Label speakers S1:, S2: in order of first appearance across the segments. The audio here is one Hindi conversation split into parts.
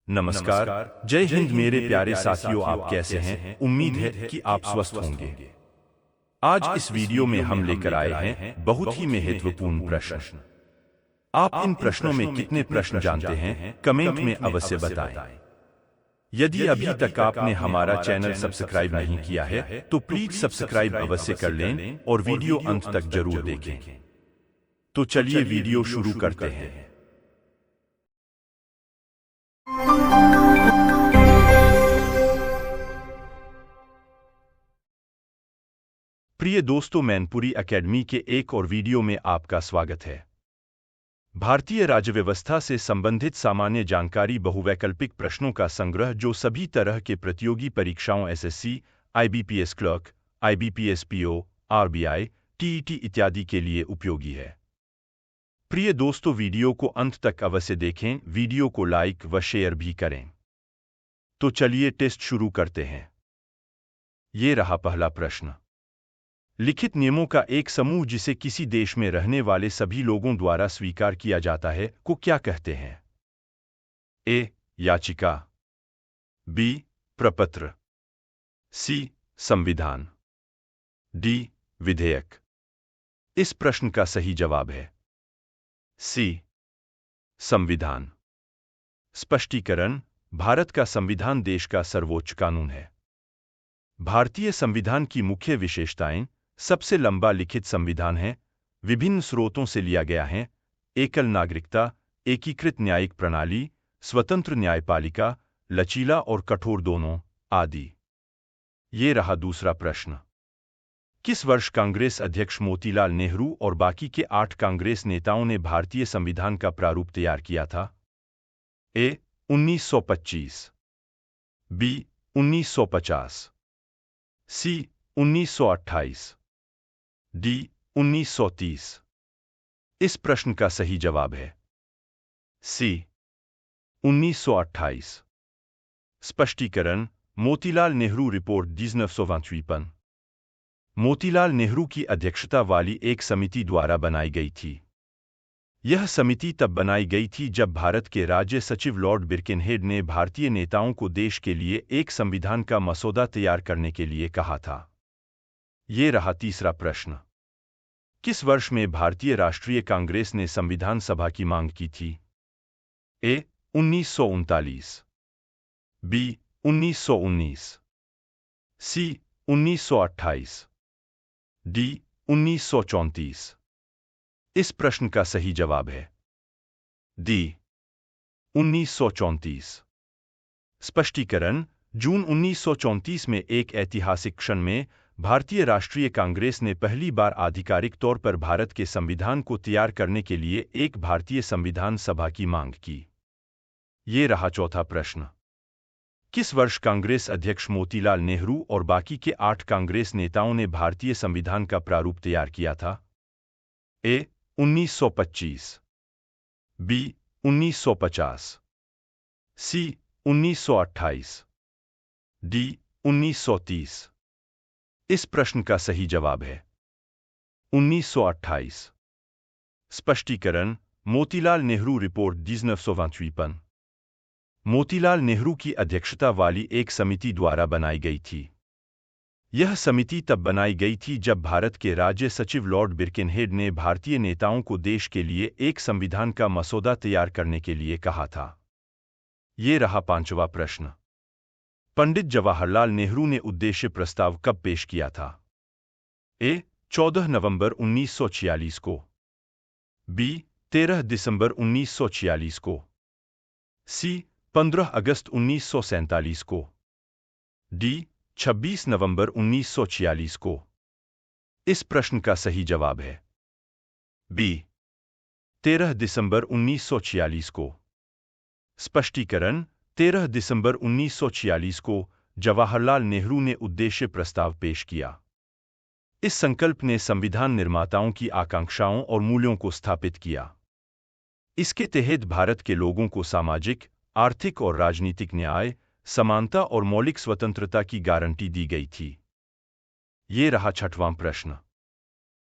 S1: नमस्कार। जय हिंद मेरे प्यारे साथियों, आप कैसे हैं? उम्मीद है कि आप स्वस्थ होंगे। आज इस वीडियो में हम लेकर आए हैं बहुत ही महत्वपूर्ण प्रश्न। आप इन प्रश्नों में कितने प्रश्न जानते हैं, कमेंट में अवश्य बताएं। यदि अभी तक आपने हमारा चैनल सब्सक्राइब नहीं किया है तो प्लीज सब्सक्राइब अवश्य कर लें और वीडियो अंत तक जरूर देखें। तो चलिए वीडियो शुरू करते हैं। प्रिय दोस्तों, मैनपुरी एकेडमी के एक और वीडियो में आपका स्वागत है। भारतीय राज्य व्यवस्था से संबंधित सामान्य जानकारी बहुवैकल्पिक प्रश्नों का संग्रह जो सभी तरह के प्रतियोगी परीक्षाओं SSC, IBPS clerk, IBPS PO, RBI, TET इत्यादि के लिए उपयोगी है। प्रिय दोस्तों, वीडियो को अंत तक अवश्य देखें, वीडियो को लाइक व शेयर भी करें। तो चलिए टेस्ट शुरू करते हैं। ये रहा पहला प्रश्न। लिखित नियमों का एक समूह जिसे किसी देश में रहने वाले सभी लोगों द्वारा स्वीकार किया जाता है को क्या कहते हैं? ए. याचिका, बी. प्रपत्र, सी. संविधान, डी. विधेयक। इस प्रश्न का सही जवाब है सी. संविधान। स्पष्टीकरण: भारत का संविधान देश का सर्वोच्च कानून है। भारतीय संविधान की मुख्य विशेषताएं: सबसे लंबा लिखित संविधान है, विभिन्न स्रोतों से लिया गया है, एकल नागरिकता, एकीकृत न्यायिक प्रणाली, स्वतंत्र न्यायपालिका, लचीला और कठोर दोनों, आदि। ये रहा दूसरा प्रश्न। किस वर्ष कांग्रेस अध्यक्ष मोतीलाल नेहरू और बाकी के 8 कांग्रेस नेताओं ने भारतीय संविधान का प्रारूप तैयार किया था? ए. 1925, बी. 1950, सी. 1928, डी. 1930। इस प्रश्न का सही जवाब है सी. 1928। स्पष्टीकरण: मोतीलाल नेहरू रिपोर्ट 1928 मोतीलाल नेहरू की अध्यक्षता वाली एक समिति द्वारा बनाई गई थी। यह समिति तब बनाई गई थी जब भारत के राज्य सचिव लॉर्ड बिर्केनहेड ने भारतीय नेताओं को देश के लिए एक संविधान का मसौदा तैयार करने के लिए कहा था। ये रहा तीसरा प्रश्न। किस वर्ष में भारतीय राष्ट्रीय कांग्रेस ने संविधान सभा की मांग की थी? ए. 1939, बी. 1919, सी. 1928, डी. 1934। इस प्रश्न का सही जवाब है डी. 1934। स्पष्टीकरण: जून 1934 में एक ऐतिहासिक क्षण में भारतीय राष्ट्रीय कांग्रेस ने पहली बार आधिकारिक तौर पर भारत के संविधान को तैयार करने के लिए एक भारतीय संविधान सभा की मांग की। ये रहा चौथा प्रश्न। किस वर्ष कांग्रेस अध्यक्ष मोतीलाल नेहरू और बाकी के 8 कांग्रेस नेताओं ने भारतीय संविधान का प्रारूप तैयार किया था? ए. 1925, बी. 1950, सी. 1928, डी. 1930। इस प्रश्न का सही जवाब है 1928। स्पष्टीकरण: मोतीलाल नेहरू रिपोर्ट 1928 मोतीलाल नेहरू की अध्यक्षता वाली एक समिति द्वारा बनाई गई थी। यह समिति तब बनाई गई थी जब भारत के राज्य सचिव लॉर्ड बिर्केनहेड ने भारतीय नेताओं को देश के लिए एक संविधान का मसौदा तैयार करने के लिए कहा था। ये रहा पांचवा प्रश्न। पंडित जवाहरलाल नेहरू ने उद्देश्य प्रस्ताव कब पेश किया था? ए. 14 नवंबर 1946 को, बी. 13 दिसंबर 1946 को, सी. 15 अगस्त 1947 को, डी. 26 नवंबर 1946 को। इस प्रश्न का सही जवाब है बी. 13 दिसंबर 1946 को। स्पष्टीकरण: 13 दिसंबर 1946 को जवाहरलाल नेहरू ने उद्देश्य प्रस्ताव पेश किया। इस संकल्प ने संविधान निर्माताओं की आकांक्षाओं और मूल्यों को स्थापित किया। इसके तहत भारत के लोगों को सामाजिक, आर्थिक और राजनीतिक न्याय, समानता और मौलिक स्वतंत्रता की गारंटी दी गई थी। ये रहा छठवां प्रश्न।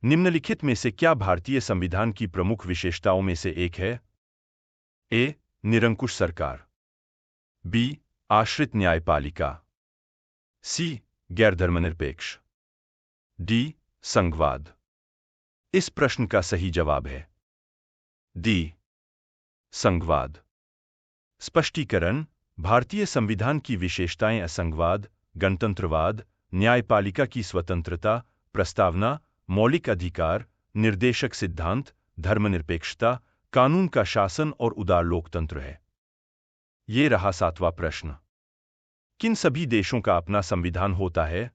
S1: निम्नलिखित में से क्या भारतीय संविधान की प्रमुख विशेषताओं में से एक है? ए. निरंकुश सरकार, बी आश्रित न्यायपालिका, सी गैर धर्मनिरपेक्ष, डी संघवाद। इस प्रश्न का सही जवाब है डी संघवाद। स्पष्टीकरण। भारतीय संविधान की विशेषताएं असंघवाद, गणतंत्रवाद, न्यायपालिका की स्वतंत्रता, प्रस्तावना, मौलिक अधिकार, निर्देशक सिद्धांत, धर्मनिरपेक्षता, कानून का शासन और उदार लोकतंत्र है। ये रहा 7वां प्रश्न। किन सभी देशों का अपना संविधान होता है?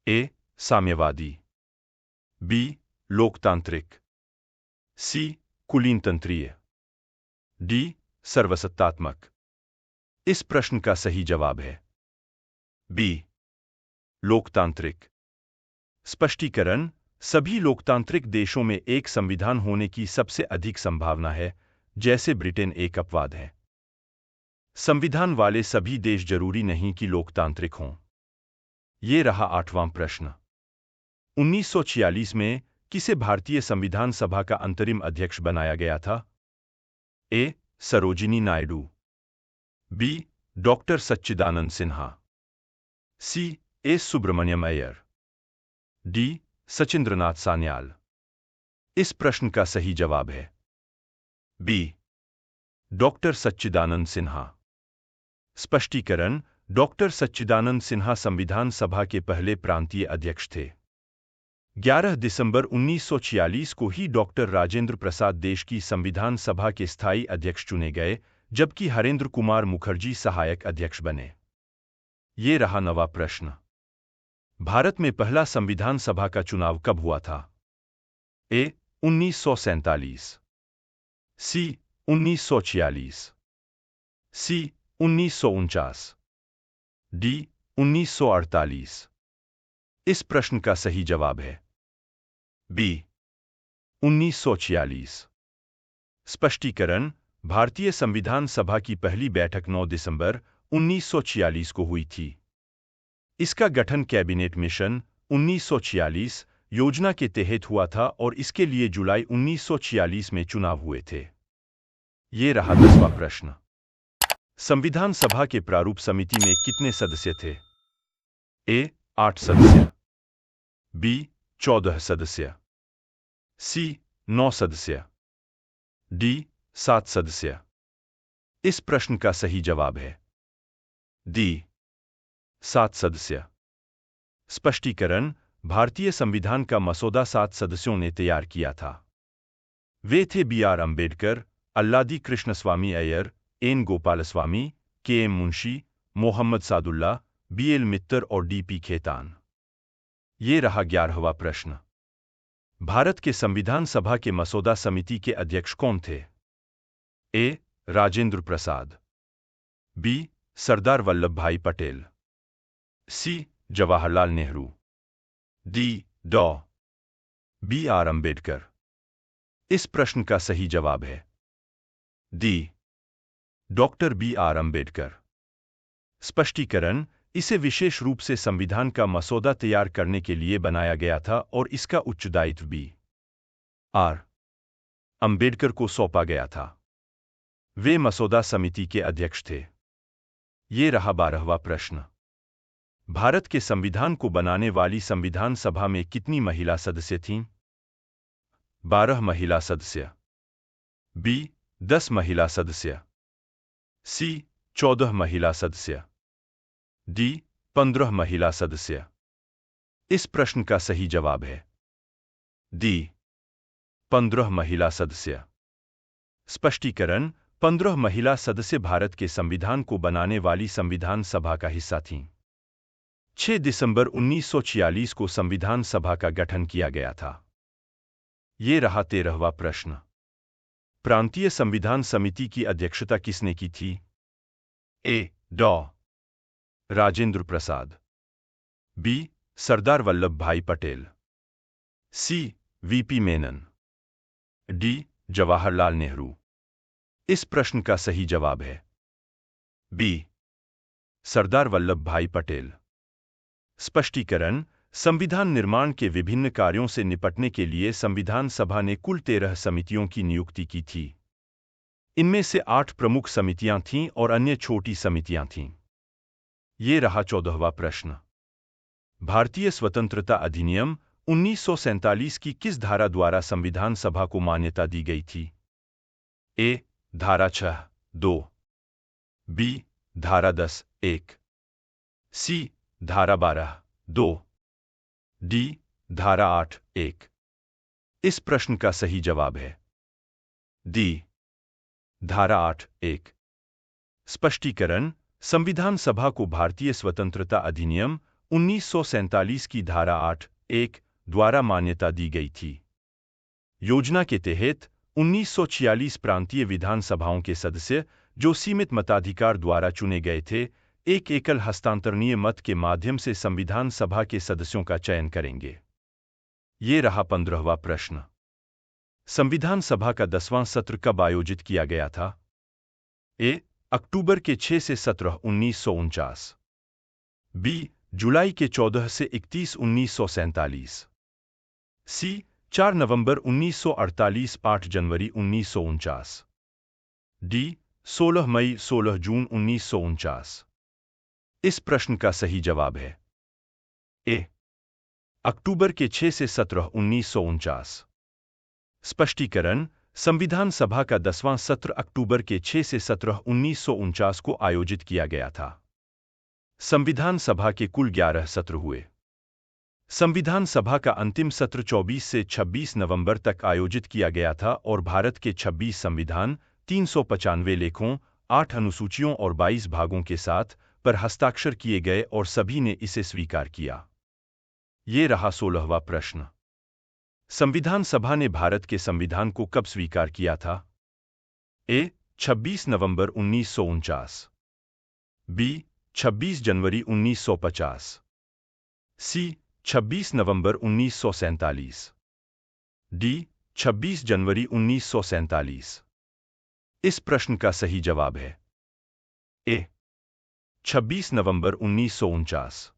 S1: ए साम्यवादी, बी लोकतांत्रिक, सी कुलीनतंत्रीय, डी सर्वसत्तात्मक। इस प्रश्न का सही जवाब है बी लोकतांत्रिक। स्पष्टीकरण। सभी लोकतांत्रिक देशों में एक संविधान होने की सबसे अधिक संभावना है, जैसे ब्रिटेन एक अपवाद है। संविधान वाले सभी देश जरूरी नहीं कि लोकतांत्रिक हों। ये रहा 8वां प्रश्न। 1946 में किसे भारतीय संविधान सभा का अंतरिम अध्यक्ष बनाया गया था? A Sarojini Naidu, B doctor Sachchidanand Sinha, C S Subramaniam Iyer, D Sachindranath Sanyal. इस प्रश्न का सही जवाब है बी डॉक्टर सच्चिदानंद सिन्हा। स्पष्टीकरण। डॉक्टर सच्चिदानंद सिन्हा संविधान सभा के पहले प्रांतीय अध्यक्ष थे। 11 दिसंबर 1946 को ही डॉक्टर राजेंद्र प्रसाद देश की संविधान सभा के स्थायी अध्यक्ष चुने गए, जबकि हरेंद्र कुमार मुखर्जी सहायक अध्यक्ष बने। ये रहा 9वां प्रश्न। भारत में पहला संविधान सभा का चुनाव कब हुआ था? ए 1947, सी 1946, सी 1949, डी 1948। इस प्रश्न का सही जवाब है बी 1946। स्पष्टीकरण। भारतीय संविधान सभा की पहली बैठक 9 दिसंबर 1946 को हुई थी। इसका गठन कैबिनेट मिशन 1946 योजना के तहत हुआ था और इसके लिए जुलाई 1946 में चुनाव हुए थे। ये रहा 10वां प्रश्न। संविधान सभा के प्रारूप समिति में कितने सदस्य थे? ए 8 सदस्य, बी 14 सदस्य, सी 9 सदस्य, डी 7 सदस्य। इस प्रश्न का सही जवाब है डी 7 सदस्य। स्पष्टीकरण। भारतीय संविधान का मसौदा 7 सदस्यों ने तैयार किया था। वे थे B R Ambedkar, Alladi Krishnaswami Iyer, N Gopalaswami, K M Munshi, Mohammad Saadulla, B L Mitter और डी पी खेतान। ये रहा 11वां प्रश्न। भारत के संविधान सभा के मसौदा समिति के अध्यक्ष कौन थे? A Rajendra Prasad, B Sardar Vallabh Bhai Patel, C Jawaharlal Nehru, D डॉ बी आर अंबेडकर। इस प्रश्न का सही जवाब है D doctor B R Ambedkar. स्पष्टीकरण। इसे विशेष रूप से संविधान का मसौदा तैयार करने के लिए बनाया गया था और इसका उच्च दायित्व बी आर अंबेडकर को सौंपा गया था। वे मसौदा समिति के अध्यक्ष थे। ये रहा 12वां प्रश्न। भारत के संविधान को बनाने वाली संविधान सभा में कितनी महिला सदस्य थीं? 12 महिला सदस्य, बी 10 महिला सदस्य, सी 14 महिला सदस्य, डी 15 महिला सदस्य। इस प्रश्न का सही जवाब है डी 15 महिला सदस्य। स्पष्टीकरण। 15 महिला सदस्य भारत के संविधान को बनाने वाली संविधान सभा का हिस्सा थीं। 6 दिसंबर 1946 को संविधान सभा का गठन किया गया था। ये रहा 13वां प्रश्न। प्रांतीय संविधान समिति की अध्यक्षता किसने की थी? ए डॉ राजेंद्र प्रसाद, बी सरदार वल्लभ भाई पटेल, सी वीपी मेनन, डी जवाहरलाल नेहरू। इस प्रश्न का सही जवाब है बी सरदार वल्लभ भाई पटेल। स्पष्टीकरण। संविधान निर्माण के विभिन्न कार्यों से निपटने के लिए संविधान सभा ने कुल 13 समितियों की नियुक्ति की थी। इनमें से 8 प्रमुख समितियां थीं और अन्य छोटी समितियां थीं। ये रहा 14वां प्रश्न। भारतीय स्वतंत्रता अधिनियम 1947 की किस धारा द्वारा संविधान सभा को मान्यता दी गई थी? ए. धारा 6(2), बी. धारा 10(1), सी. धारा 12(2), डी. धारा 8(1). इस प्रश्न का सही जवाब है डी. धारा 8(1). स्पष्टीकरण: संविधान सभा को भारतीय स्वतंत्रता अधिनियम 1947 की धारा 8(1) द्वारा मान्यता दी गई थी। योजना के तहत 1946 प्रांतीय विधानसभाओं के सदस्य, जो सीमित मताधिकार द्वारा चुने गए थे, एक एकल हस्तांतरणीय मत के माध्यम से संविधान सभा के सदस्यों का चयन करेंगे। ये रहा 15वां प्रश्न। संविधान सभा का 10वां सत्र कब आयोजित किया गया था? ए. अक्टूबर के 6 से 17 1949, बी. जुलाई के 14 से 31 1947, सी. 4 नवंबर 1948 8 जनवरी 1949, डी. 16 मई 16 जून 1949। इस प्रश्न का सही जवाब है ए. अक्टूबर के 6 से 17 1949। स्पष्टीकरण: संविधान सभा का 10वां सत्र अक्टूबर के 6 से 17 1949 को आयोजित किया गया था। संविधान सभा के कुल 11 सत्र हुए। संविधान सभा का अंतिम सत्र 24 से 26 नवंबर तक आयोजित किया गया था और भारत के 26 संविधान, 395 लेखों, 8 अनुसूचियों और 22 भागों के साथ पर हस्ताक्षर किए गए और सभी ने इसे स्वीकार किया। ये रहा 16वां प्रश्न। संविधान सभा ने भारत के संविधान को कब स्वीकार किया था? ए. 26 नवंबर 1949, बी. 26 जनवरी 1950, सी. 26 नवंबर 1947, डी. 26 जनवरी 1947। इस प्रश्न का सही जवाब है ए. 26 नवंबर 1949।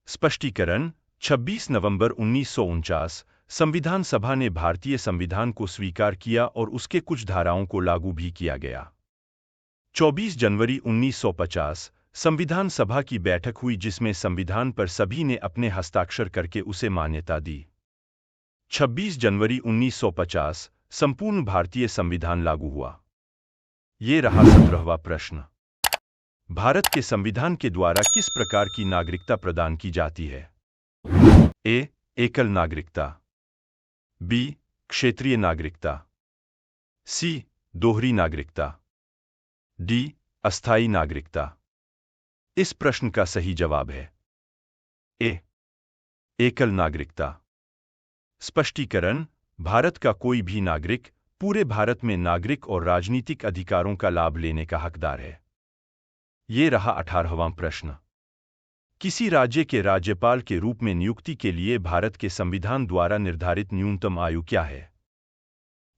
S1: स्पष्टीकरण: 26 नवंबर 1949 संविधान सभा ने भारतीय संविधान को स्वीकार किया और उसके कुछ धाराओं को लागू भी किया गया। 24 जनवरी 1950 संविधान सभा की बैठक हुई जिसमें संविधान पर सभी ने अपने हस्ताक्षर करके उसे मान्यता दी। 26 जनवरी 1950 संपूर्ण भारतीय संविधान लागू हुआ। ये रहा 17वां प्रश्न। भारत के संविधान के द्वारा किस प्रकार की नागरिकता प्रदान की जाती है? ए. एकल नागरिकता, बी. क्षेत्रीय नागरिकता, सी. दोहरी नागरिकता, डी. अस्थायी नागरिकता। इस प्रश्न का सही जवाब है ए. एकल नागरिकता। स्पष्टीकरण: भारत का कोई भी नागरिक पूरे भारत में नागरिक और राजनीतिक अधिकारों का लाभ लेने का हकदार है। ये रहा 18वां प्रश्न। किसी राज्य के राज्यपाल के रूप में नियुक्ति के लिए भारत के संविधान द्वारा निर्धारित न्यूनतम आयु क्या है?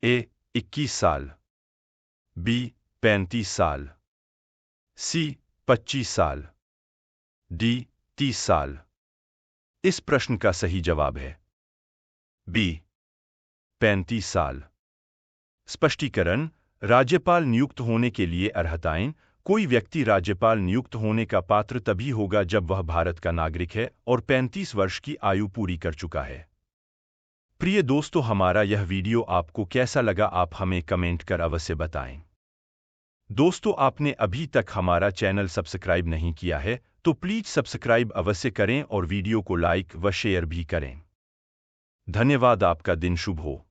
S1: ए. 21 साल, बी. 35 साल, सी. 25 साल, डी. 30 साल। इस प्रश्न का सही जवाब है बी. 35 साल। स्पष्टीकरण: राज्यपाल नियुक्त होने के लिए अर्हताएं: कोई व्यक्ति राज्यपाल नियुक्त होने का पात्र तभी होगा जब वह भारत का नागरिक है और 35 वर्ष की आयु पूरी कर चुका है। प्रिय दोस्तों, हमारा यह वीडियो आपको कैसा लगा आप हमें कमेंट कर अवश्य बताएं। दोस्तों, आपने अभी तक हमारा चैनल सब्सक्राइब नहीं किया है तो प्लीज सब्सक्राइब अवश्य करें और वीडियो को लाइक व शेयर भी करें। धन्यवाद। आपका दिन शुभ हो।